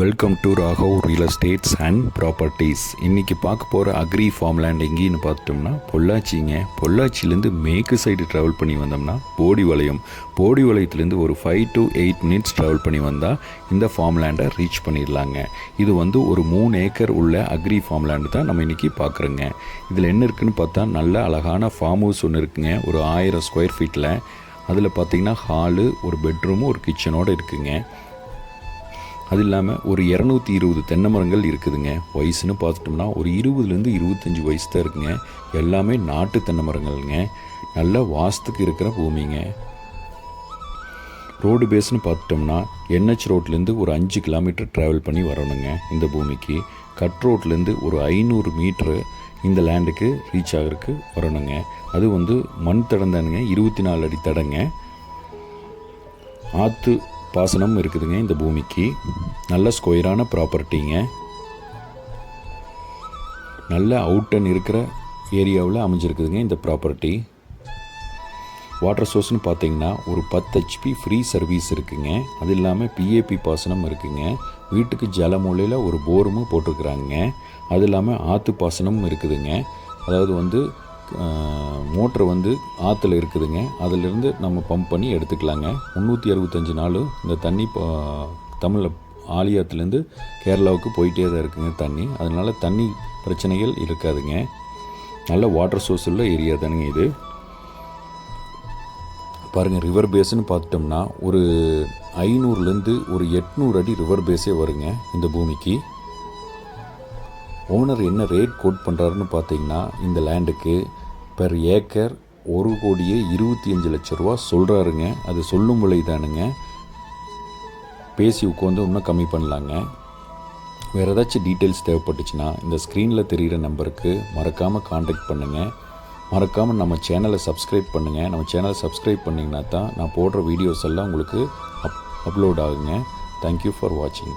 Welcome to Raghav real estates and properties. இன்றைக்கி பார்க்க போகிற அக்ரி ஃபார்ம் லேண்ட் எங்கேன்னு பார்த்துட்டோம்னா பொள்ளாச்சிங்க. பொள்ளாச்சிலேருந்து மேற்கு சைடு ட்ராவல் பண்ணி வந்தோம்னா போடி வளையத்துலேருந்து ஒரு 5 to 8 மினிட்ஸ் ட்ராவல் பண்ணி வந்தால் இந்த ஃபார்ம் லேண்டை ரீச் பண்ணிடலாங்க. இது ஒரு 3 ஏக்கர் உள்ள அக்ரி ஃபார்ம் லேண்டு தான் நம்ம இன்றைக்கி பார்க்குறோங்க. இதில் என்ன இருக்குதுன்னு பார்த்தா நல்ல அழகான ஃபார்ம் ஹவுஸ் ஒன்று இருக்குங்க. ஒரு 1000 ஸ்கொயர் ஃபீட்டில். அதில் பார்த்திங்கன்னா ஹாலு, ஒரு பெட்ரூமு, ஒரு கிச்சனோடு இருக்குதுங்க. அது இல்லாமல் ஒரு 220 தென்னை மரங்கள் இருக்குதுங்க. வயசுன்னு பார்த்துட்டோம்னா ஒரு 20லேருந்து 25 வயசு தான் இருக்குங்க. எல்லாமே நாட்டு தென்னை மரங்கள்ங்க. நல்ல வாஸ்துக்கு இருக்கிற பூமிங்க. ரோடு பேஸ்னு பார்த்துட்டோம்னா NH ரோட்லேருந்து ஒரு 5 கிலோமீட்டர் ட்ராவல் பண்ணி வரணுங்க இந்த பூமிக்கு. கட் ரோட்லேருந்து ஒரு 500 மீட்ரு இந்த லேண்டுக்கு ரீச் ஆகிறதுக்கு வரணுங்க. அது மண் தடம் தானுங்க, 24 அடி தடங்க. ஆற்று பாசனம் இருக்குதுங்க இந்த பூமிக்கு. நல்ல ஸ்கொயரான ப்ராப்பர்ட்டிங்க. நல்ல அவுட்டன் இருக்கிற ஏரியாவில் அமைஞ்சிருக்குதுங்க இந்த ப்ராப்பர்ட்டி. வாட்டர் சோர்ஸ்னு பார்த்தீங்கன்னா ஒரு 10 HP ஃப்ரீ சர்வீஸ் இருக்குங்க. அது இல்லாமல் PAP பாசனம் இருக்குங்க. வீட்டுக்கு ஜலமூலையில் ஒரு போருமும் போட்டிருக்குறாங்க. அது இல்லாமல் ஆற்று பாசனமும் இருக்குதுங்க. அதாவது மோட்ரு ஆற்றுல இருக்குதுங்க. அதிலிருந்து நம்ம பம்ப் பண்ணி எடுத்துக்கலாங்க. 365 நாள் இந்த தண்ணி தமிழ் ஆலியாத்துலேருந்து கேரளாவுக்கு போயிட்டே தான் இருக்குங்க தண்ணி. அதனால் தண்ணி பிரச்சனைகள் இருக்காதுங்க. நல்ல வாட்டர் சோர்ஸ் உள்ள ஏரியா தானுங்க இது. பாருங்கள், ரிவர் பேஸ்ன்னு பார்த்துட்டோம்னா ஒரு 500லேருந்து ஒரு 800 அடி ரிவர் பேஸே வருங்க இந்த பூமிக்கு. ஓனர் என்ன ரேட் கோட் பண்ணுறாருன்னு பார்த்தீங்கன்னா இந்த லேண்டுக்கு பெர் ஏக்கர் 1,25,00,000 ரூபா சொல்கிறாருங்க. அது சொல்லும் விலை தானுங்க. பேசி உட்காந்து இன்னும் கம்மி பண்ணலாங்க. வேறு ஏதாச்சும் டீட்டெயில்ஸ் தேவைப்பட்டுச்சுன்னா இந்த ஸ்க்ரீனில் தெரிகிற நம்பருக்கு மறக்காமல் காண்டாக்ட் பண்ணுங்கள். மறக்காமல் நம்ம சேனலை சப்ஸ்கிரைப் பண்ணுங்கள். நம்ம சேனலை சப்ஸ்கிரைப் பண்ணிங்கன்னா தான் நான் போடுற வீடியோஸ் எல்லாம் உங்களுக்கு அப்லோட் ஆகுங்க. தேங்க்யூ ஃபார் வாட்சிங்.